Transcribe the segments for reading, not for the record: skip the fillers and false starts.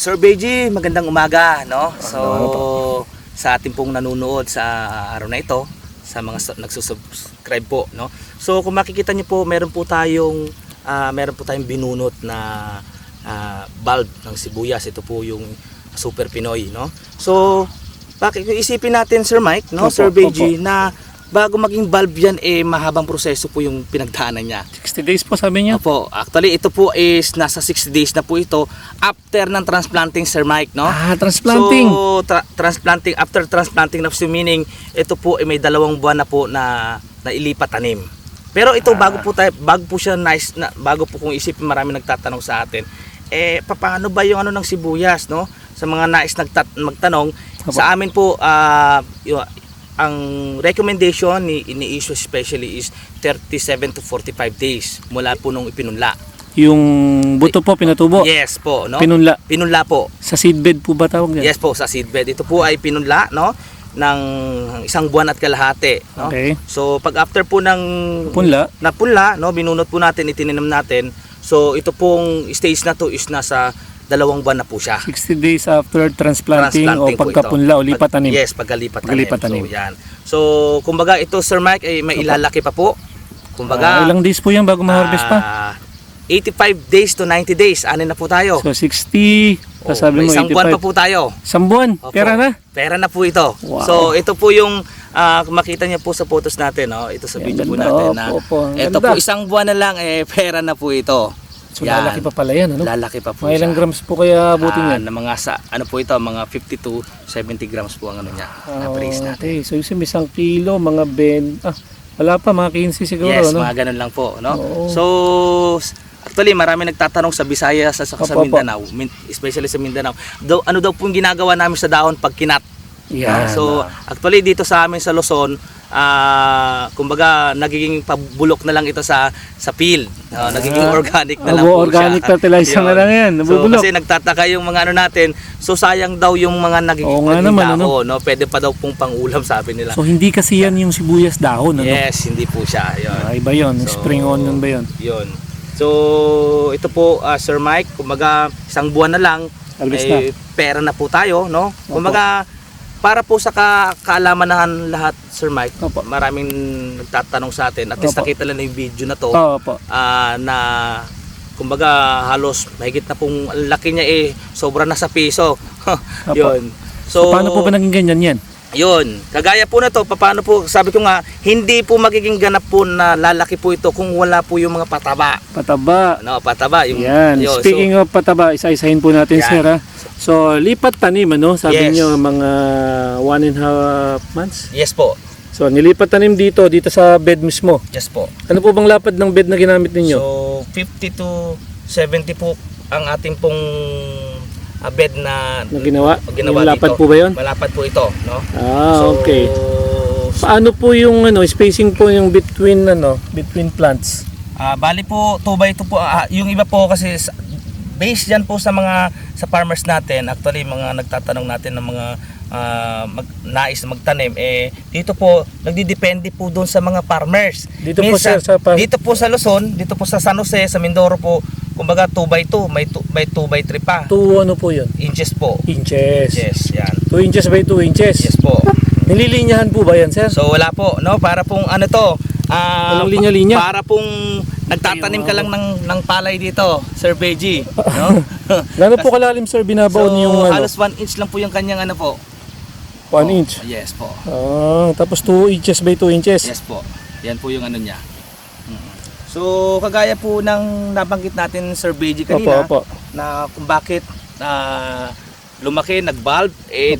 Sir Beji, magandang umaga, no? So, sa ating pong nanonood sa araw na ito, sa mga nagsusubscribe po, no? So, kung makikita niyo po, meron po tayong binunot na bulb ng sibuyas. Ito po yung Super Pinoy, no? So, bakit isipin natin, Sir Mike, no? Sir Beji, na bago maging bulb yan, mahabang proseso po yung pinagdaanan niya. 60 days po sabi niya? Opo, actually ito po is nasa 60 days na po ito after ng transplanting, Sir Mike, no? Transplanting. So, transplanting, after transplanting na po, meaning ito po ay may 2 buwan na po na ilipat tanim. Pero ito bago po siya nice na, bago po kung isipin, marami nagtatanong sa atin, paano ba yung ano ng sibuyas, no? Sa mga nais magtanong, sa amin po ang recommendation ni issue especially is 37 to 45 days mula po nung ipinunla. Yung buto po pinatubo? Yes po, no? Pinunla? Pinunla po. Sa seedbed po ba tawag yan? Yes po, sa seedbed. Ito po ay pinunla, no? Ng 1 buwan at kalahati, no? Okay. So pag after po ng napunla, no, binunot po natin, itininom natin. So ito pong stage na to is nasa 2 buwan na po siya. 60 days after transplanting o pagkapunla o lipat tanim? Yes, pagkalipat tanim. tanim. So yan. So kumbaga ito, Sir Mike, ay may ilalaki pa po. Kumbaga ilang days po yan bago ma-harvest pa? 85 days to 90 days. Ano na po tayo? So 60, sabi mo 85. Isang buwan pa po tayo. Isang buwan? Opo. Pera na? Pera na po ito. Wow. So ito po yung makita niyo po sa photos natin, no? Ito sa video po natin na ito po isang buwan na lang, pera na po ito. So lalaki pa pala yan, ano? Lalaki pa po mga ilang grams po kaya abutin yan? Na mga ano po ito, mga 50 to 70 grams po ang ano niya, na brace natin. Okay, so yung 1 kilo, mga wala pa, mga 15 siguro, yes, no? mga ganun lang po, no? Oo. So, actually, marami nagtatanong sa Visayas, sa Mindanao, especially sa Mindanao, ano daw po yung ginagawa namin sa dahon pag kinat. Yeah. So, actually, dito sa amin sa Luzon, kumbaga nagiging pabulok na lang ito sa field, nagiging organic na lang po organic siya. fertilizer na lang yan, nabubulok. So, kasi nagtataka yung mga ano natin, so sayang daw yung mga nagiging dahon, no? Pwede pa daw pong pangulam, sabi nila. So hindi kasi yan yung sibuyas dahon, ano? Yes, hindi po siya. Yun. Iba yun, So, spring onion ba yun? Yun. So ito po, Sir Mike, kumbaga 1 buwan na lang, pera na po tayo, no? Kumbaga para po sa kaalaman lahat, Sir Mike, maraming nagtatanong sa atin, at least nakita lang yung video na to, na kumbaga halos mahigit na pong laki niya, sobra na sa piso. Yun. So paano po ba naging ganyan yan? Yun, kagaya po na to, paano po, sabi ko nga, hindi po magiging ganap po na lalaki po ito kung wala po yung mga pataba. Pataba. No, pataba. Yan. Speaking of pataba, isa-isahin po natin, sir, ha? So, lipat tanim, ano? Sabi niyo mga 1.5 months? Yes po. So, nilipat tanim dito sa bed mismo. Yes po. Ano po bang lapad ng bed na ginamit ninyo? So, 50 to 70 po ang ating pong bed na ginawa lapad dito. Po ba yun? Malapad po ito, no? Okay. Paano po yung spacing po yung between plants? Bali po 2x2 po. Yung iba po kasi based yan po sa farmers natin, actually mga nagtatanong natin ng mga nais na magtanim, dito po nagdidepende po doon sa mga farmers. Dito minsan, po dito po sa Luzon, dito po sa San Jose, sa Mindoro po, kumbaga 2x2, may 2x3 pa. 2 ano po yun? Inches po. Inches. Yes, yan. 2 inches by 2 inches? Yes po. Nililinyahan po ba yan, sir? So wala po, no? Para pong ano to, walang linya-linya? Para pong nagtatanim ka lang ng palay dito, Sir Beji, no? Gano'n po kalalim, sir, binabaon yung halos 1 inch lang po yung kanyang ano po. 1 inch? Yes po. Tapos 2 inches by 2 inches? Yes po. Yan po yung ano niya. So kagaya po ng nabanggit natin, Sir Beji, kanina, na kung bakit lumaki, nag-bulb,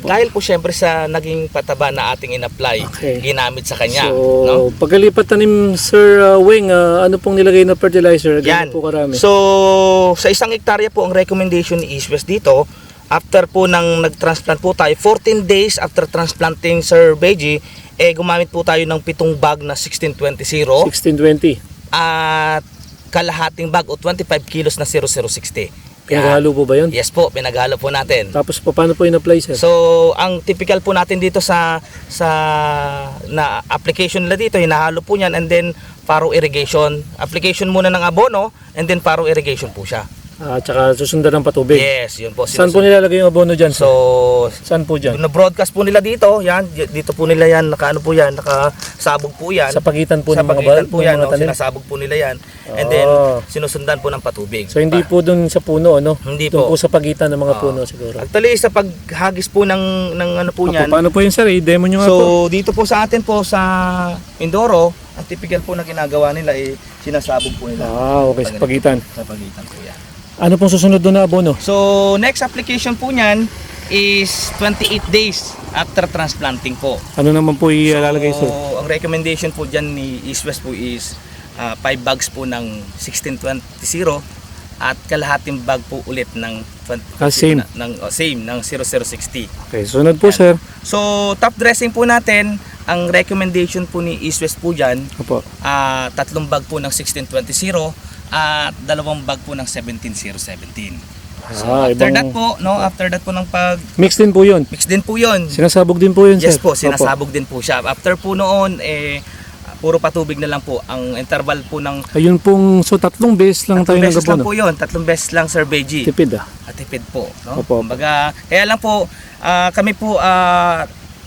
dahil po syempre sa naging pataba na ating in-apply, ginamit sa kanya. So, no? pagkalipat tanim, Sir Wing, ano pong nilagay na fertilizer? Yan. Po karami? So, sa 1 hektarya po, ang recommendation ni East West dito, after po nang nag-transplant po tayo, 14 days after transplanting, Sir Beji, gumamit po tayo ng 7 bag na 1620. 1620. At kalahating bag o 25 kilos na 0060. Pinaghalo po ba yun? Yes po, pinaghalo po natin. Tapos paano po in-apply, sir? So, ang typical po natin dito sa na application nila dito, hinahalo po niyan, and then furrow irrigation. Application muna ng abono and then furrow irrigation po siya. At saka susundan ng patubig. Yes, yun po. Saan po nilalagay yung abono dyan? So, saan po dyan? na-broadcast po nila dito, yan, dito po nila yan, nakaano po yan, nakasabog po yan. Sa pagitan po sa ng mga pagitan po yan, mga tanim? sinasabog po nila yan. And then, sinusundan po ng patubig. So hindi po dun sa puno, ano? Hindi Doon po. po sa pagitan ng mga puno siguro. Actually, sa paghagis po ng ano po Opo, yan, paano po yun sir? I-demo nyo nga po. so dito po sa atin po sa Mindoro, ang typical po na ginagawa nila ay sinasabog po nila. Okay, sa pagitan. Sa pagitan po yan. Ano pong susunod doon na abono? So, next application po niyan is 28 days after transplanting po. Ano naman po ilalagay sir? So, ang recommendation po dyan ni East West po is 5 bags po ng 1620 at kalahating bag po ulit ng Same. Same ng 0060. Okay, sunod po Yan. sir. So, top dressing po natin, ang recommendation po ni East West po dyan, Opo. 3 bag po ng 1620 at 2 bag po ng 17017. So, after that po ng Mix din po yun. mix din po 'yon. Sinasabog din po yun sir. Yes po, sinasabog din po siya. After po noon puro patubig na lang po ang interval po ng Ayun pong, so 3 beses lang tayo 3 beses lang nag-abono. po 'yon, 3 beses lang Sir Beji. Tipid ah. Tipid po, no? Opo. Kumbaga, kaya lang po kami po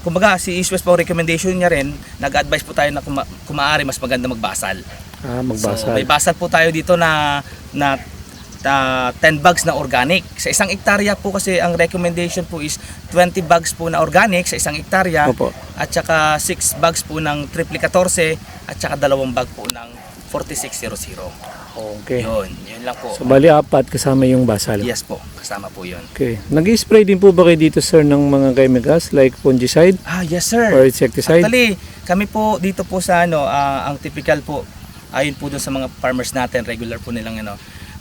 kumbaga si East West po recommendation niya rin, nag-advise po tayo na kung maaari mas maganda magbasal. Magbasal. So, may basal po tayo dito na 10 bags na organic. Sa 1 hektarya po kasi ang recommendation po is 20 bags po na organic sa 1 hektarya. Opo. At saka 6 bags po ng triple 14 at saka 2 bag po ng 4600. Okay. Yun lang po. So bali 4 kasama yung basal. Yes po, kasama po yun. Okay. Nag-spray din po ba kayo dito sir ng mga chemicals like fungicide Yes sir. or insecticide? Actually, kami po dito po sa ang typical po, ayon po dun sa mga farmers natin, regular po nilang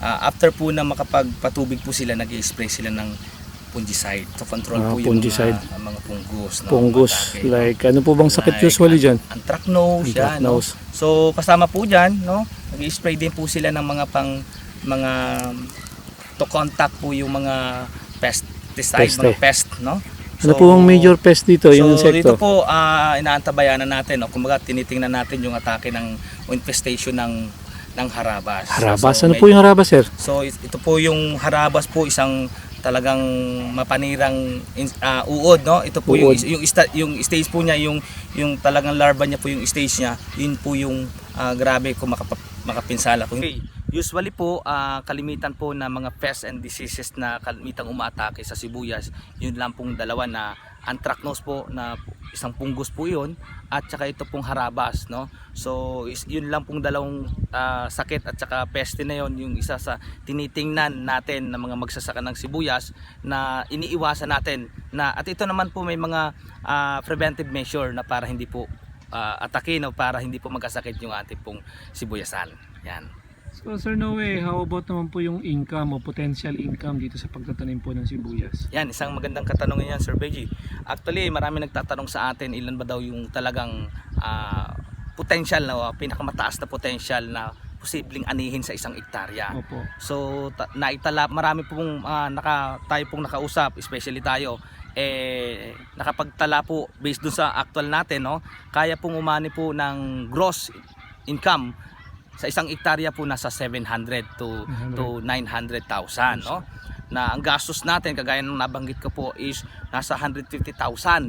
after po na makapagpatubig po sila, nag-i-spray sila ng fungicide to control po yung fungicide. mga fungus. Fungus. Mga Like ano po bang sakit like usually dyan? anthracnose, yan, no? Anthracnose. So kasama po dyan, no? Nag-i-spray din po sila ng mga to contact po yung mga pesticide, Peste. mga pest, no? Ano po ang major pest dito? Yung So dito insekto? po inaantabayanan natin, no? Kumbaga tinitingnan natin yung atake ng infestation ng harabas. Harabas? So, Ano po yung harabas sir? So ito po yung harabas po, isang talagang mapanirang uod, no? Ito po Uod. yung stage po niya, yung talagang larva niya po, yung stage niya, yun po yung grabe kung makapinsala. Usually po, kalimitan po na mga pests and diseases na kalimitang umaatake sa sibuyas, yun lang pong dalawa na anthracnose po, na isang fungus po yun, at saka ito pong harabas, no? So yun lang pong dalawang sakit at saka peste na yun, yung isa sa tinitingnan natin na mga magsasaka ng sibuyas na iniiwasan natin, na at ito naman po may mga preventive measure na para hindi po atakin, o para hindi po magkasakit yung ating pong sibuyasan. Yan. So Sir Noe, how about naman po yung income o potential income dito sa pagtatanim po ng sibuyas? Yan, isang magandang katanungan yan, Sir Beji. Actually, marami nagtatanong sa atin ilan ba daw yung talagang potential na pinakamataas na potential na posibleng anihin sa 1 hektarya. Opo. So naitala, marami pong tayo pong nakausap, especially tayo, nakapagtala po based dun sa actual natin, no? Kaya pong umani po ng gross income sa 1 hektarya po nasa 700 to 900,000, no? Na ang gastos natin, kagaya ng nabanggit ko po, is nasa 150,000,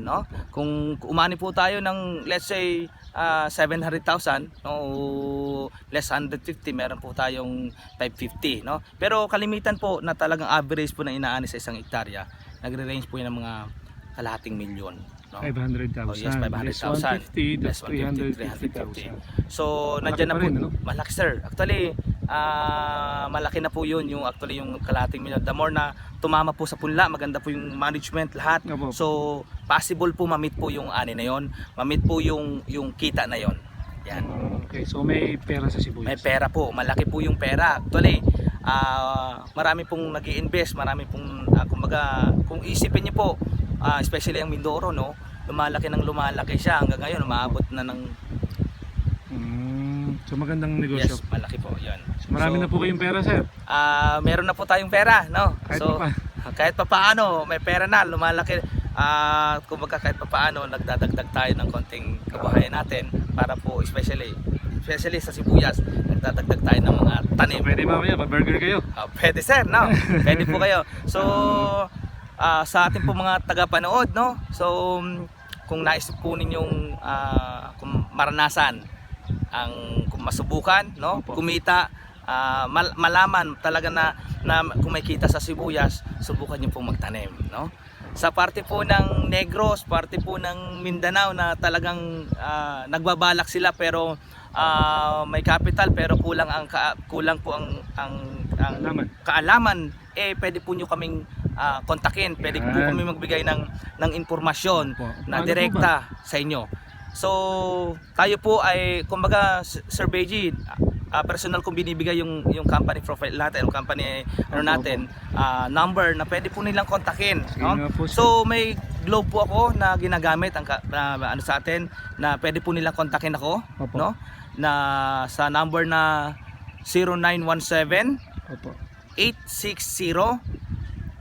no? Kung umani po tayo ng let's say 700,000, no, less 150, meron po tayong 550, no? Pero kalimitan po na talagang average po na inaani sa 1 hektarya, nagre-range po yan ng mga kalahating milyon, no? 500,000. Oh, yes, 500,000. Less 150, that's Less 150, 350,000. So, Malaki nandiyan na pa po. rin, ano? Malaki sir. Actually, malaki na po yun, yung kalahating milyon. The more na tumama po sa punla, maganda po yung management, lahat. Opo. So, possible po ma-meet po yung ani na yon, ma-meet po yung kita na yon. Yan. Okay, so may pera sa sibuyas. May pera po, malaki po yung pera. Actually, marami pong nag-i-invest, marami pong kumbaga, kung isipin niyo po, especially ang Mindoro, no, lumalaki siya hanggang ngayon, umaabot na ng so magandang negosyo. yes, malaki po 'yan. So, marami na po kayong pera sir. Meron na po tayong pera, no? Kahit kahit pa paano, may pera na, lumalaki. Kumbaga kahit pa paano, nagdadagdag tayo ng konting kabuhayan natin para po, especially especially sa sibuyas, nagdadagdag tayo ng mga tanim. Pwede mamaya, pa-burger kayo. Pwede sir, no? Pwede po kayo. So, sa ating po mga tagapanood, no? So, kung nais po ninyong kung maranasan kung masubukan, no? Opo. Kumita, malaman talaga na kung may kita sa sibuyas, subukan niyo pong magtanim, no? Sa parte po ng Negros, parte po ng Mindanao na talagang nagbabalak sila pero may capital pero kulang po ang kaalaman, pwede po nyo kaming kontakin, pwede po kami magbigay ng informasyon na direkta sa inyo. So tayo po ay kumbaga Sir Beji, personal kong binibigay yung company profile natin, yung company natin, number na pwede po nilang kontakin, no? So may globe po ako na ginagamit sa atin na pwede po nilang kontakin ako, no? Na sa number na 0917 860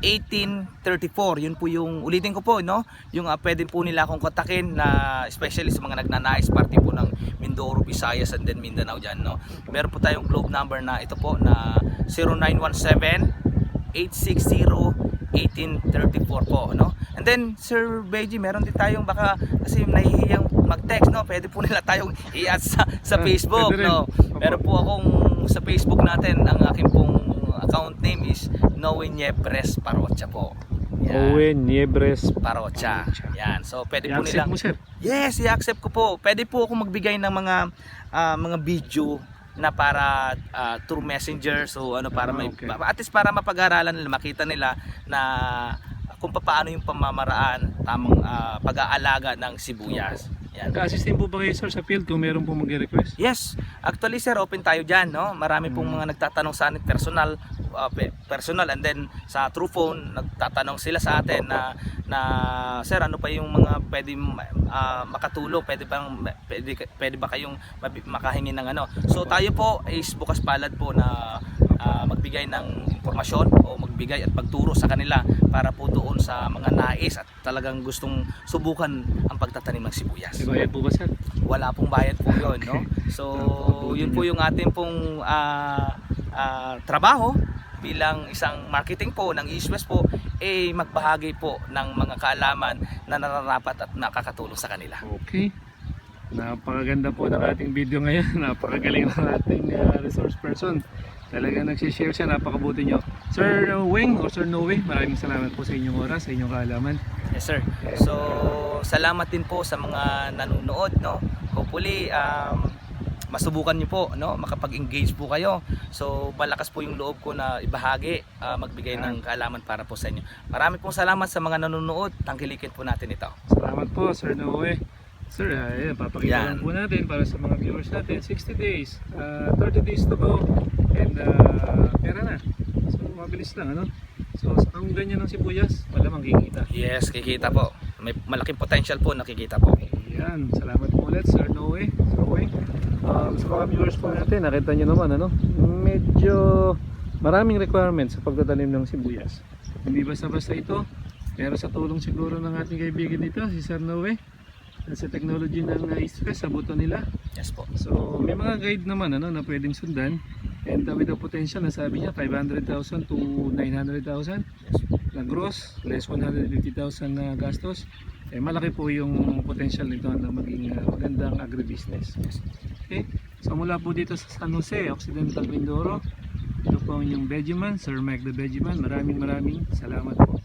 1834. Yun po yung ulitin ko po, no? Yung pwede po nila akong kontakin na especially sa mga nagnanais parte po ng Mindoro, Visayas and then Mindanao dyan, no? Meron po tayong globe number na ito po na 0917 860 1834 po, no? And then Sir Beji, meron din tayong baka kasi nahihiyang mag-text, no? Pwede po nila tayong i-add sa Facebook, no? Meron po akong sa Facebook natin, ang aking pong account name is Noe Niebres Parocha po. Noe Niebres Parocha. Yan. So pwede po I-accept nilang mo, sir? Yes, i-accept ko po. Pwede po ako magbigay ng mga video na para through messenger, so para may at least para mapag-aralan nila, makita nila na kung paano yung pamamaraan tamang pag-aalaga ng sibuyas. Yan. Nag-assist po ba kayo, sir, sa field kung meron po mag-request? Yes, actually sir, open tayo dyan, no? Marami pong mga nagtatanong sa atin personal and then sa true phone nagtatanong sila sa atin na sir, ano pa yung mga pwede makatulong, pwede ba kayong makahingi ng ano. So tayo po is bukas palad po na magbigay ng impormasyon o magbigay at pagturo sa kanila para po doon sa mga nais at talagang gustong subukan ang pagtatanim ng sibuyas. May bayad po ba, sir? Wala pong bayad po yun, no? So yun po yung ating pong trabaho bilang isang marketing po ng East West po, magbahagi po ng mga kaalaman na nararapat at nakakatulong sa kanila. Okay. Napakaganda po ng ating video ngayon. Napakagaling ng ating resource person. Talagang nagsishare siya, napakabuti nyo. Sir Wing o Sir Noe, maraming salamat po sa inyong oras, sa inyong kaalaman. Yes sir. So salamat din po sa mga nanonood, no? Hopefully masubukan niyo po, no? Makapag-engage po kayo. So malakas po yung loob ko na ibahagi, magbigay ng kaalaman para po sa inyo. Marami pong salamat sa mga nanonood. Tangkilikin po natin ito. Salamat po, Sir Noe. Sir, papakita lang po natin para sa mga viewers natin, 60 days, 30 days to go, and pera na. So mabilis lang, ano? So sa kung ganyan ng sibuyas, malamang kikita. Yes, kikita po. May malaking potential po nakikita po. Yan, salamat po ulit, Sir Noe. Sa mga viewers po natin, nakita nyo naman, ano? Medyo maraming requirements sa pagtatanim ng sibuyas. Hindi basta-basta ito, pero sa tulong siguro ng ating kaibigan dito, si Sir Noe, sa technology ng East West, sa buto nila. Yes po. So may mga guide naman, ano, na pwedeng sundan, and with the potential na sabi niya 500,000 to 900,000 na gross, less 150,000 na gastos. Malaki po yung potential nito na maging magandang agribusiness. Okay? So mula po dito sa San Jose, Occidental Mindoro, ito po ang inyong Vegeman, Sir Mike the Vegeman. Maraming salamat po.